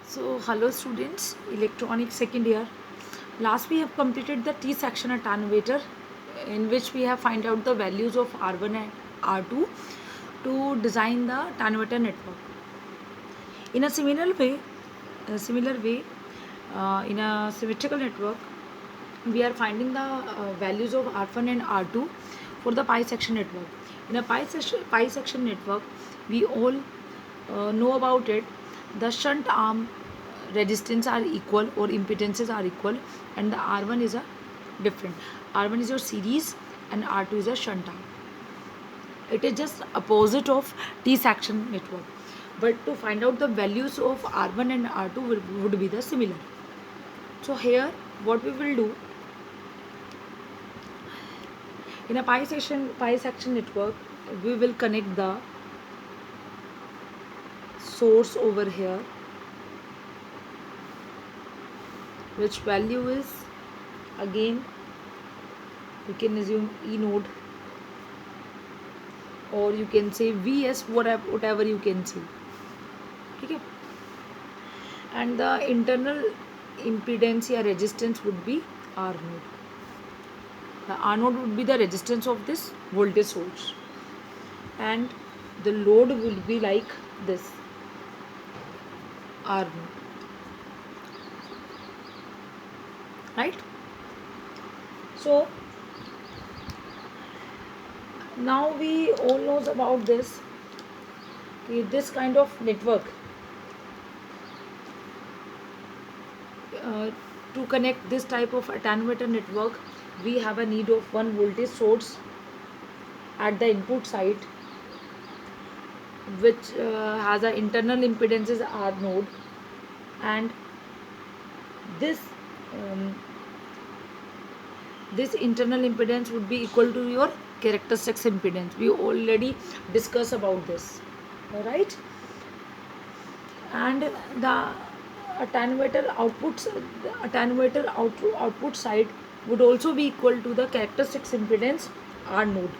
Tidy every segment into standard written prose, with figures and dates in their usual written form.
So, hello students, electronics second year. Last we have completed the T section attenuator in which we have find out the values of R1 and R2 to design the attenuator network. In a similar way, in a symmetrical network, we are finding the values of R1 and R2 for the pi section network. In a pi section network, we all know about it. The shunt arm resistance are equal or impedances are equal, and the R1 is a different. R1 is your series and R2 is a shunt arm. It is just opposite of T section network. But to find out the values of R1 and R2 would be the similar. So here what we will do, in a pi section network, we will connect the source over here, which value is, again you can assume E node, or you can say Vs, whatever you can say. Okay, and the internal impedance or resistance would be R node. The R node would be the resistance of this voltage source, and the load will be like this R node, right? So now we all knows about this. This kind of network, to connect this type of attenuator network, we have a need of one voltage source at the input side, which has an internal impedance is R node, and this um, this internal impedance would be equal to your characteristics impedance. We already discussed about this, all right? And the attenuator output side would also be equal to the characteristics impedance R node,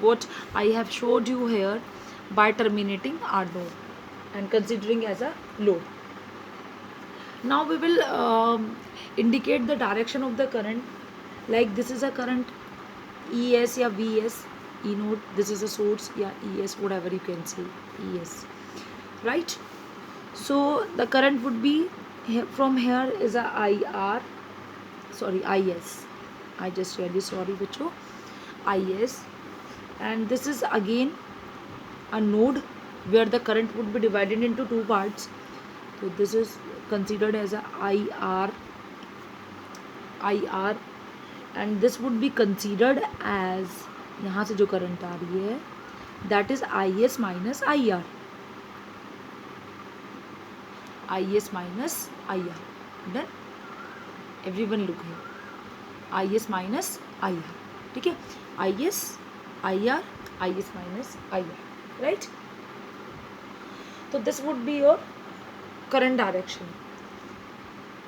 what I have showed you here by terminating R node and considering as a load. Now we will indicate the direction of the current, like this is a current ES or VS, E node, this is a source, yeah, ES, whatever you can say, ES, right? So the current would be from here is a IR, sorry, IS. I just really sorry, Bicho, IS, and this is again a node where the current would be divided into two parts. So this is considered as a IR, and this would be considered as, यहाँ से जो current आ रही है, that is IS minus IR. IS minus IR. Done? Everyone look here. IS minus IR. ठीक है? IS, IR, IS minus IR. Right? So this would be your current direction.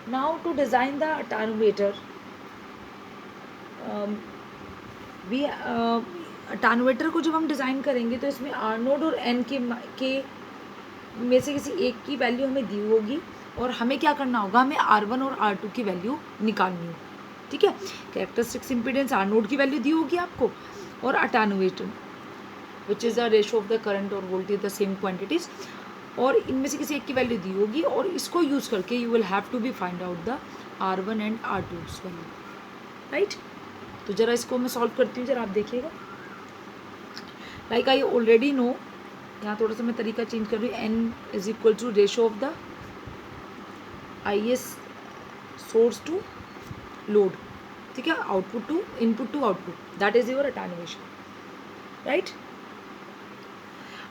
Now to design the attenuator, attenuator को जब हम design करेंगे तो इसमें R node और N के में से किसी एक की वैल्यू हमें दी होगी, और हमें क्या करना होगा, हमें R1 और R2 की वैल्यू निकालनी होगी. ठीक है? कैरेक्टरिस्टिक्स इम्पीडेंस R नोड की वैल्यू दी होगी आपको, और attenuator which is the ratio of the current और वोल्टेज द सेम क्वांटिटीज, और इनमें से किसी एक की वैल्यू दी होगी, और इसको यूज़ करके you will have to be find out the R1 and R2 value, right? तो ज़रा इसको मैं सॉल्व करती हूँ, ज़रा आप देखिएगा. लाइक आई ऑलरेडी नो, यहाँ थोड़ा सा मैं तरीका चेंज कर रही हूँ. N is equal to ratio of the IS source to load. ठीक है? Output to input to output, that is your attenuation, right?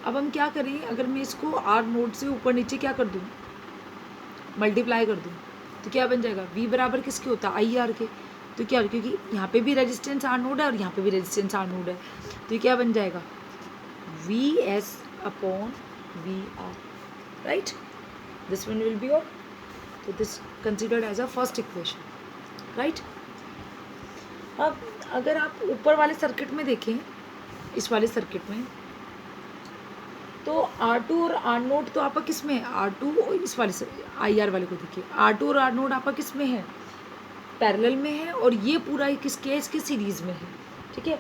अब हम क्या करें, अगर मैं इसको R नोड से ऊपर नीचे क्या कर दूँ, मल्टीप्लाई कर दूँ, तो क्या बन जाएगा, V बराबर किसके होता है, IR के. तो क्या, क्योंकि यहाँ पे भी रेजिस्टेंस R नोड है और यहाँ पे भी रेजिस्टेंस R नोड है, तो ये क्या बन जाएगा, VS upon VR, right? This one will be your, so this considered as a first equation, right? अब अगर आप ऊपर वाले सर्किट में देखें, इस वाले सर्किट में तो R2 और R नोट तो आपका किस में है, R2 इस वाले से IR वाले को देखिए, R2 और R नोट आपका किस में है, पैरेलल में है, और ये पूरा किसके, इसके सीरीज़ में है। ठीक है,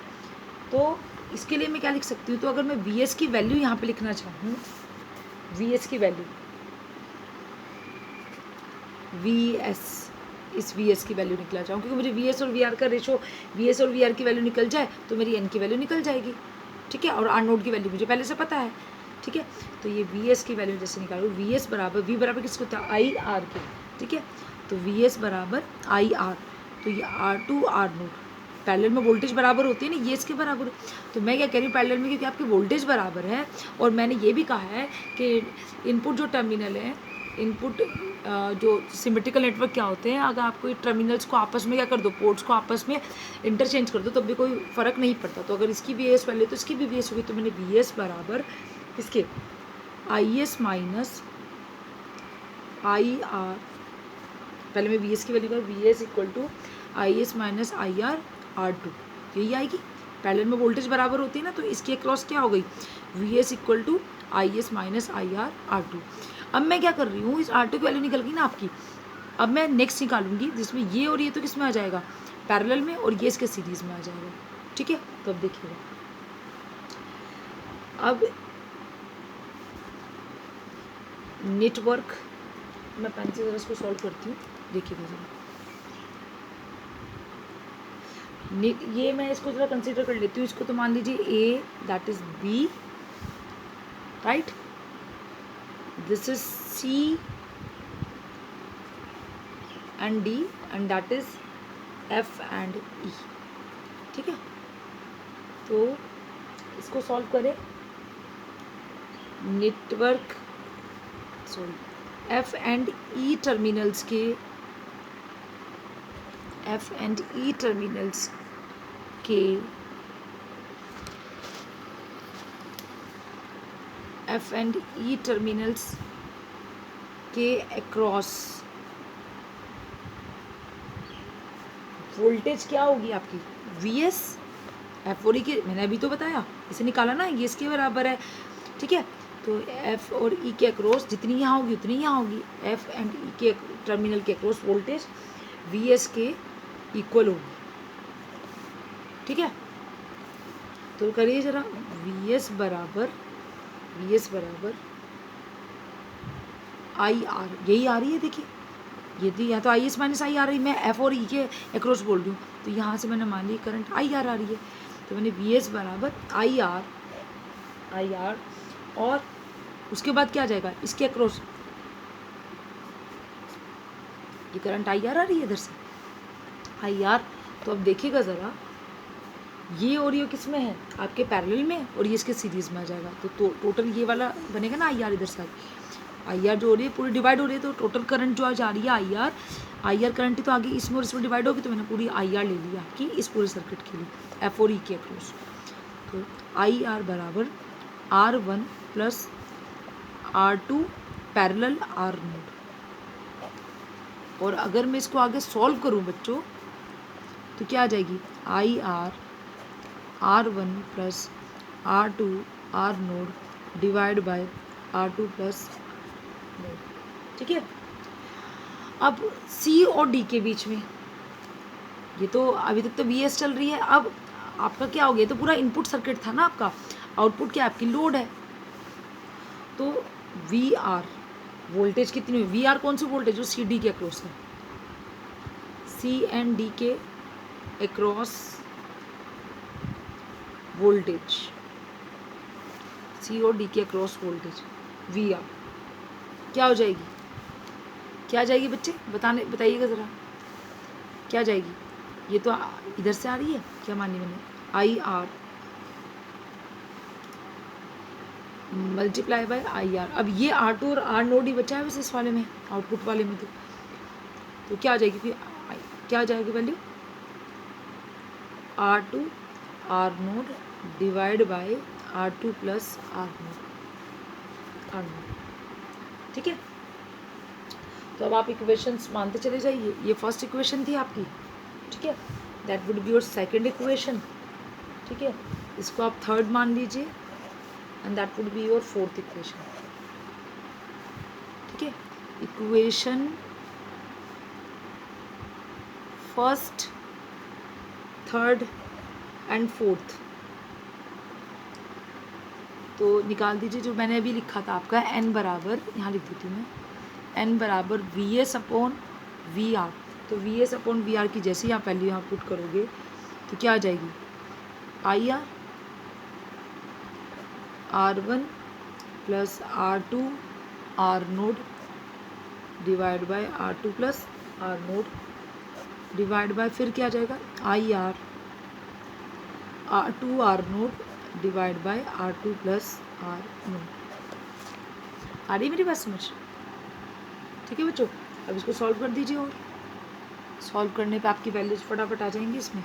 तो इसके लिए मैं क्या लिख सकती हूँ, तो अगर मैं VS की वैल्यू यहाँ पे लिखना चाहूँ, VS की वैल्यू, VS, इस VS की वैल्यू निकला चाहूँ, क्योंकि मुझे VS और VR का रेशो, VS और VR की वैल्यू निकल जाए तो मेरी N की वैल्यू निकल जाएगी। ठीक है, और R नोट की वैल्यू मुझे पहले से पता है। ठीक है, तो ये VS की वैल्यू जैसे निकालूँ, VS बराबर, V बराबर किसको होता है, IR के। ठीक है, तो VS बराबर IR, तो ये R2 R नोट, पैरेलल में वोल्टेज बराबर होती है ना, ये इसके बराबर है। तो मैं क्या कह रही हूँ, पैरेलल में क्योंकि आपके वोल्टेज बराबर है, और मैंने ये भी कहा है कि इनपुट जो टर्मिनल है, इनपुट जो सिमेट्रिकल नेटवर्क क्या होते हैं, अगर आपको टर्मिनल्स को आपस में क्या कर दो, पोर्ट्स को आपस में इंटरचेंज कर दो, तब भी कोई फ़र्क नहीं पड़ता। तो अगर इसकी VS वैल्यू तो इसकी भी VS होगी, तो मैंने VS बराबर इसके IS माइनस IR, पहले मैं VS की वैल्यू कर, VS equal to IS minus IR R2, यही आएगी। पैरेलल में वोल्टेज बराबर होती है ना, तो इसके अक्रॉस क्या हो गई, VS equal to IS minus IR R2। अब मैं क्या कर रही हूँ, इस R2 की वैल्यू निकल गई ना आपकी, अब मैं नेक्स्ट निकालूंगी जिसमें ये और ये तो किस में आ जाएगा, पैरेलल में, और ये इसके सीरीज में आ जाएगा। ठीक है, तो अब देखिएगा, अब नेटवर्क, मैं पेन से जरा इसको सॉल्व करती हूँ, देखिएगा जरा, ये मैं इसको जरा कंसीडर कर लेती हूँ, इसको तो मान लीजिए A, that is B, right, this is C and D, and that is F and E। ठीक है, तो इसको सॉल्व करें, network, sorry, F and E terminals के, F and E टर्मिनल्स के, F and E टर्मिनल्स के across voltage क्या होगी आपकी, VS, F और E के, मैंने अभी तो बताया, इसे निकाला ना, ये इसके बराबर है। ठीक है, तो F और E के अक्रॉस जितनी यहाँ होगी उतनी यहाँ होगी, F एंड E के टर्मिनल के अक्रॉस वोल्टेज VS के इक्वल होगी। ठीक है, तो करिए जरा, VS बराबर IR, यही आ रही है, देखिए ये तो, या तो IS माइनस आई आ रही, मैं F और E के अक्रॉस बोल रही हूँ, तो यहाँ से मैंने मान ली करंट IR आ रही है, तो मैंने VS बराबर IR, और उसके बाद क्या आ जाएगा, इसके अक्रॉस ये करंट IR आ रही है इधर से, IR। तो अब देखिएगा ज़रा, ये और ये किस में है, आपके पैरेलल में, और ये इसके सीरीज़ में आ जाएगा, तो टोटल ये वाला बनेगा ना IR, इधर से IR जो हो रही है पूरी डिवाइड हो रही है, तो टोटल करंट जो आज आ रही है IR करंट ही तो आगे इसमें और इसमें डिवाइड होगी, तो मैंने पूरी IR ले लिया कि इस पूरे सर्किट के लिए F और E के अक्रॉस। तो IR बराबर R1 plus R2 parallel R node, और अगर मैं इसको आगे सॉल्व करूं बच्चों, तो क्या आ जाएगी, IR R1 plus R2 R node divide bye R2 plus node. ठीक है, अब C और D के बीच में, ये तो अभी तक तो VS चल रही है, अब आपका क्या हो गया, तो पूरा इनपुट सर्किट था ना आपका, आउटपुट क्या आपकी लोड है, तो VR वोल्टेज कितनी हुई, VR कौन सी वोल्टेज, जो CD के अक्रॉस है, C एंड D के अक्रॉस वोल्टेज, C और D के अक्रॉस वोल्टेज VR क्या हो जाएगी, क्या जाएगी बच्चे, बताइएगा ज़रा, क्या जाएगी, ये तो इधर से आ रही है, क्या मानी मैंने, IR मल्टीप्लाई बाय IR। अब ये R2 और R नोड ही बचा है वैसे इस वाले में, आउटपुट वाले में, तो क्या आ जाएगी फिर, क्या आ जाएगी value, R2 R node divide bye R2 plus R naught. ठीक है, तो अब आप इक्वेशंस मानते चले जाइए, ये फर्स्ट इक्वेशन थी आपकी। ठीक है, that would be your second equation. ठीक है, इसको आप थर्ड मान लीजिए, and that would be your fourth equation. ठीक है, equation first, third and fourth तो निकाल दीजिए। जो मैंने अभी लिखा था आपका n बराबर, यहाँ लिख देती हूँ मैं, n बराबर V S upon V R. तो V S upon V R की जैसे ही आप वैल्यू यहाँ पुट करोगे तो क्या आ जाएगी, I R one plus R two R naught divide by R two plus R naught divide by फिर क्या आ जाएगा, I R two R naught divide by R two plus R naught. आ रही मेरी बात समझ? ठीक है बच्चों, अब इसको सॉल्व कर दीजिए और सॉल्व करने पे आपकी वैल्यूज फटाफट आ जाएंगी। इसमें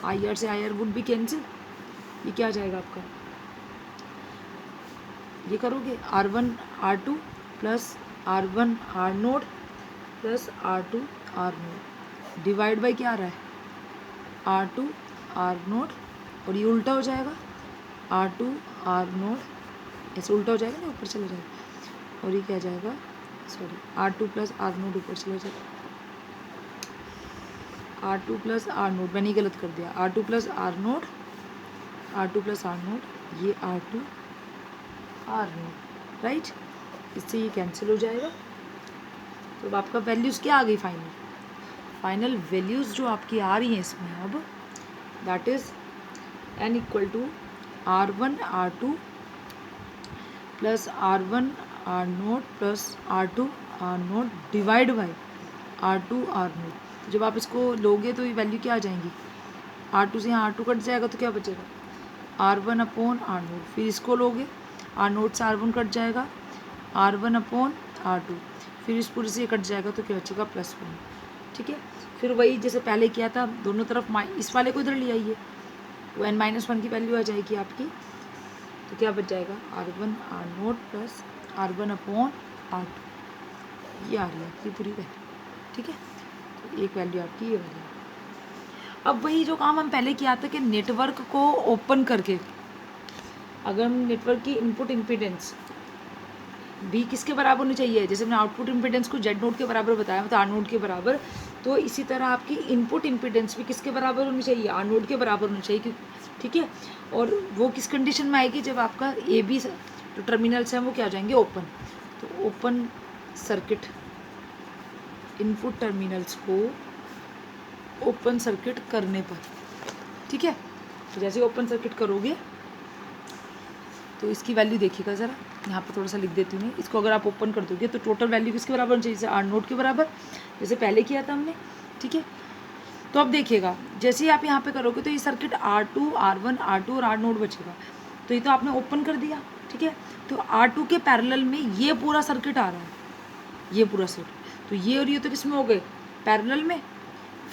आई आर से आई आर वुड भी कैंसिल, ये क्या आ जाएगा आपका, ये करोगे R one R two plus R one R naught plus R two R naught divide by क्या आ रहा है, आर टू आर नोड, और ये उल्टा हो जाएगा आर टू आर नोड, ऐसे उल्टा हो जाएगा ना, ऊपर चला जाएगा, और ये क्या जाएगा, sorry R two plus R naught ऊपर चला जाएगा, R two plus R naught, मैंने गलत कर दिया, R two plus R naught, R two plus R naught, ये R two R naught, right, इससे ये कैंसिल हो जाएगा। तो अब आपका वैल्यूज़ क्या आ गई, फाइनल वैल्यूज़ जो आपकी आ रही हैं इसमें अब, that is n equal to R one R two plus R one R naught plus R two R naught divide by R two R naught. जब आप इसको लोगे तो ये वैल्यू क्या आ जाएंगी, आर टू से यहाँ आर टू कट जाएगा तो क्या बचेगा, R one upon R naught, फिर इसको लोगे आर नोट से आर वन कट जाएगा, R one upon R two, फिर इस पूरे से ये कट जाएगा तो क्या बचेगा, प्लस वन। ठीक है, फिर वही जैसे पहले किया था, दोनों तरफ इस वाले को इधर ले आइए, वो n माइनस वन की वैल्यू आ जाएगी आपकी, तो क्या बच जाएगा, R one R naught plus R one upon R two, ये आ रही है आपकी पूरी वैल्यू। ठीक है, तो एक वैल्यू आपकी ये वाली है। अब वही जो काम हम पहले किया था कि नेटवर्क को ओपन करके अगर हम नेटवर्क की इनपुट इम्पीडेंस भी किसके बराबर होनी चाहिए, जैसे मैंने आउटपुट इम्पीडेंस को जेड नोड के बराबर बताया, मतलब आर नोड के बराबर, तो इसी तरह आपकी इनपुट इम्पीडेंस भी किसके बराबर होनी चाहिए, आर नोड के बराबर होनी चाहिए। ठीक है, और वो किस कंडीशन में आएगी, जब आपका ए बी जो टर्मिनल्स हैं वो क्या हो जाएंगे, ओपन। तो ओपन सर्किट, इनपुट टर्मिनल्स को ओपन सर्किट करने पर, ठीक है, तो जैसे ओपन सर्किट करोगे तो इसकी वैल्यू देखिएगा ज़रा, यहाँ पर थोड़ा सा लिख देती हूँ मैं, इसको अगर आप ओपन कर दोगे तो टोटल वैल्यू किसके बराबर होनी चाहिए, जैसे आर नोड के बराबर, जैसे पहले किया था हमने। ठीक है, तो अब देखिएगा जैसे ही आप यहाँ पे करोगे तो ये circuit R two R one R two और आर नोड बचेगा, तो ये तो आपने ओपन कर दिया। ठीक है, तो आर टू के पैरेलल में ये पूरा सर्किट आ रहा है, ये पूरा सर्किट, तो ये और ये तो किस में हो गए, पैरेलल में,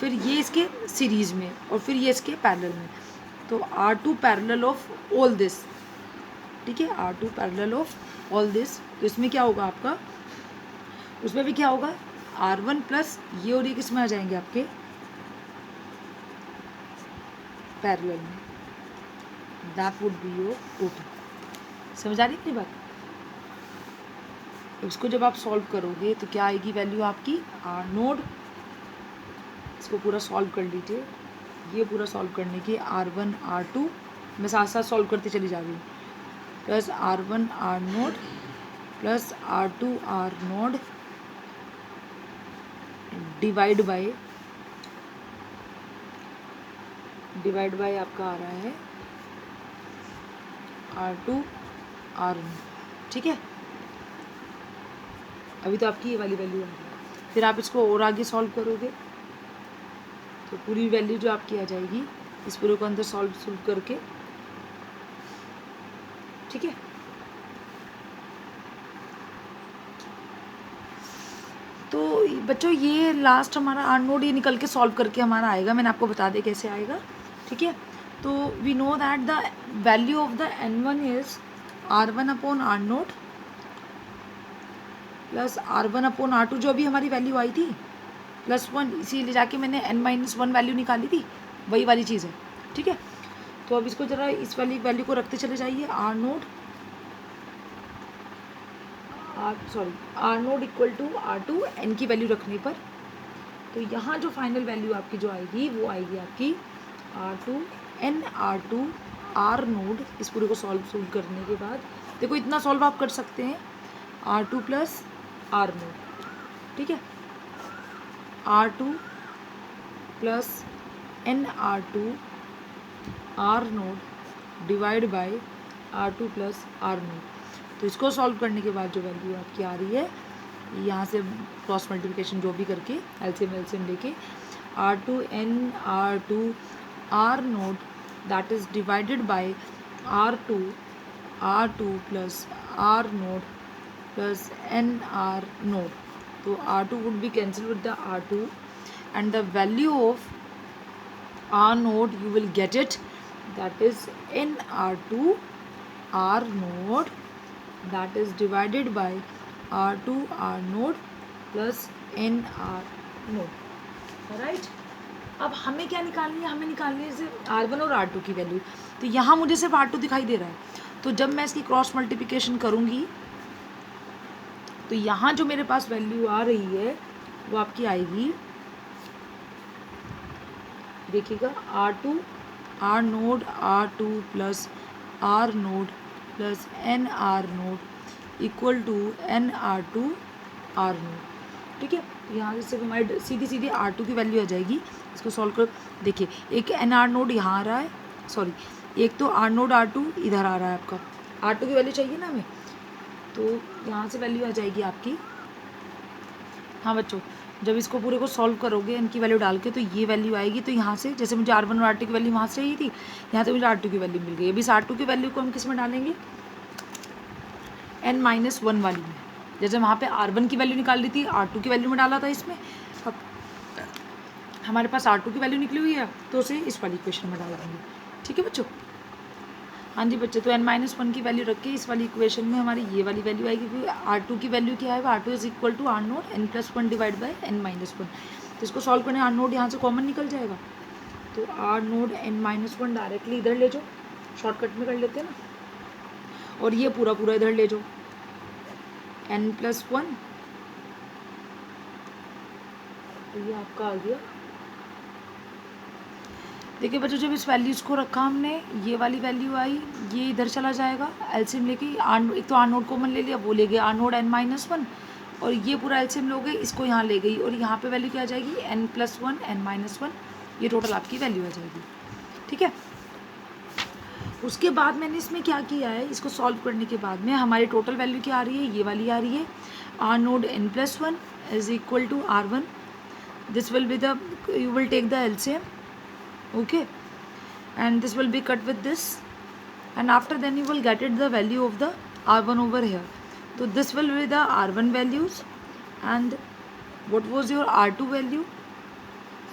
फिर ये इसके सीरीज़ में, और फिर ये इसके पैरेलल में, तो R two parallel of all this. ठीक है, R two parallel of all this, तो इसमें क्या होगा आपका, उसमें भी क्या होगा, आर वन प्लस ये और ये किस में आ जाएंगे आपके पैरेलल में, that would be your total. समझ आ रही है बात? इसको जब आप सॉल्व करोगे तो क्या आएगी वैल्यू आपकी, आर नोड, इसको पूरा सॉल्व कर लीजिए, ये पूरा सॉल्व करने की आर वन आर टू, मैं साथ साथ सॉल्व करते चली जा रही हूँ, plus R one R naught plus R two R naught divide by आपका आ रहा है आर टू आर नोड। ठीक है, अभी तो आपकी ये वाली वैल्यू आ रही है, फिर आप इसको और आगे सॉल्व करोगे तो पूरी वैल्यू जो आपकी आ जाएगी, इस पूरे को अंदर सॉल्व करके। ठीक है, तो बच्चों ये लास्ट हमारा आर नोड ये निकल के सॉल्व करके हमारा आएगा, मैंने आपको बता दिया कैसे आएगा। ठीक है, तो we know that the value of the n1 is R one upon R naught plus R one upon R two, जो अभी हमारी वैल्यू आई थी प्लस वन, इसीलिए जाके मैंने n माइनस वन वैल्यू निकाली थी, वही वाली चीज़ है। ठीक है, तो अब इसको ज़रा इस वाली वैल्यू को रखते चले जाइए, R naught R naught equal to R2 n की वैल्यू रखने पर, तो यहाँ जो फाइनल वैल्यू आपकी जो आएगी वो आएगी आपकी R2 n R2 R node. इस पूरे को सोल्व करने के बाद देखो इतना सॉल्व आप कर सकते हैं, R2 प्लस R नोड, ठीक है, R2 plus n R2 R node divide bye R2 plus R node. तो इसको सॉल्व करने के बाद जो वैल्यू आपकी आ रही है, यहाँ से क्रॉस मल्टीप्लिकेशन जो भी करके एलसीएम लेके R2 n R2 R node that is divided by R2 plus R naught plus n R node. तो R2 would be cancelled with the R2 and the value of R node you will get it, that is n R2 R node that is divided by R2 R node plus n R node, right? अब हमें क्या निकालनी है, हमें निकालनी है सिर्फ R1 और R2 की वैल्यू। तो यहाँ मुझे सिर्फ R2 दिखाई दे रहा है, तो जब मैं इसकी क्रॉस मल्टीप्लिकेशन करूँगी तो यहाँ जो मेरे पास वैल्यू आ रही है वो आपकी आएगी, देखिएगा, R2 R naught R2 plus R naught plus n R naught equal to n R2 R naught, ठीक है। यहाँ से सिर्फ हमारी सीधी R2 की वैल्यू आ जाएगी। इसको सॉल्व कर देखिए, एक n R नोड यहाँ आ रहा है, सॉरी एक तो R नोड R2 इधर आ रहा है, आपका R2 की वैल्यू चाहिए ना हमें, तो यहाँ से वैल्यू आ जाएगी आपकी, हाँ बच्चों, जब इसको पूरे को सॉल्व करोगे n की वैल्यू डाल के तो ये वैल्यू आएगी। तो यहाँ से जैसे मुझे R1 और R2 की वैल्यू वहाँ से चाहिए थी, यहाँ से मुझे R2 की वैल्यू मिल गई। अभी इस R2 की वैल्यू को हम किस में डालेंगे, n-1 वाली में। जैसे वहाँ पे R1 की वैल्यू निकाल ली थी, R2 की वैल्यू में डाला था इसमें, अब हमारे पास R2 की वैल्यू निकली हुई है तो उसे इस वाली इक्वेशन में डाल देंगे, ठीक है बच्चों। हाँ जी बच्चे, तो n-1 की वैल्यू रख के इस वाली इक्वेशन में हमारी ये वाली वैल्यू आएगी, क्योंकि R2 की वैल्यू क्या है, R2 is equal to R naught n+1 divide by n-1। तो इसको सॉल्व करने R नोड यहाँ से कॉमन निकल जाएगा, तो R नोड n-1 डायरेक्टली इधर ले जाओ, शॉर्टकट में कर लेते हैं ना, और ये पूरा इधर ले जाओ n+1, ये आपका आ गया। देखिए बच्चों, जब इस वैल्यूज़ को रखा हमने, ये वाली वैल्यू आई, ये इधर चला जाएगा, एलसीएम लेके एक तो R नोड कॉमन ले लिया, वो ले गया R नोड n-1, और ये पूरा एलसीएम लोगे, इसको यहाँ ले गई, और यहाँ पे वैल्यू क्या आ जाएगी, n+1 n-1, ये टोटल आपकी वैल्यू आ जाएगी, ठीक है। उसके बाद मैंने इसमें क्या किया है, इसको सॉल्व करने के बाद में हमारी टोटल वैल्यू क्या आ रही है, ये वाली आ रही है, R naught n+1 is equal to R1, this will be the, you will take the LCM, okay, and this will be cut with this, and after then you will get it the value of the R1 over here. So this will be the R1 values, and what was your R2 value.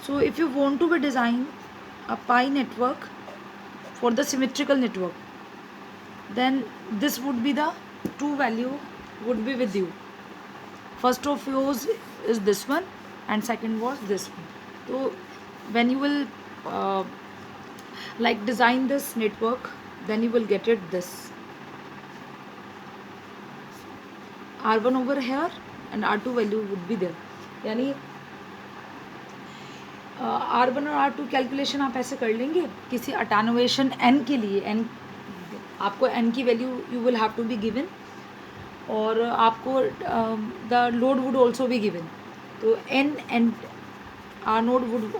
So if you want to be design a pi network for the symmetrical network, then this would be the two value would be with you. First of yours is this one and second was this one. So when you will like design this network, then you will get it this R1 over here and R2 value would be there। यानी R1 और R2 calculation आप ऐसे कर लेंगे, किसी attenuation n के लिए, n आपको n की वैल्यू you will have to be given, और आपको the load would also be given, तो n and R naught would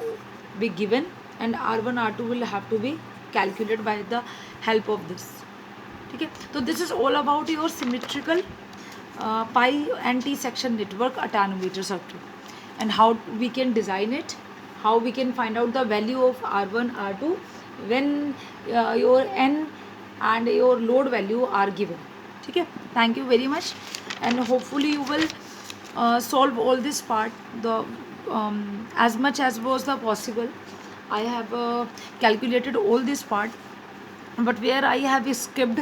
be given and R1 R2 will have to be calculated by the help of this, ठीक है। तो this is all about your symmetrical pi and T section network attenuator circuit, and how we can design it, how we can find out the value of R1 R2 when your n and your load value are given, ठीक है। Thank you very much, and hopefully you will solve all this part the as much as was the possible. I have calculated all this part, but where I have skipped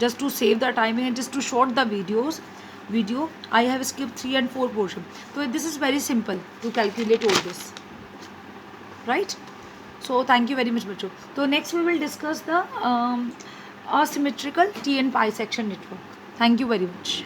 just to save the timing and just to short the video, I have skipped 3 and 4 portion. So this is very simple to calculate all this, right? So thank you very much bachcho. So next we will discuss the asymmetrical T and pi section network. Thank you very much.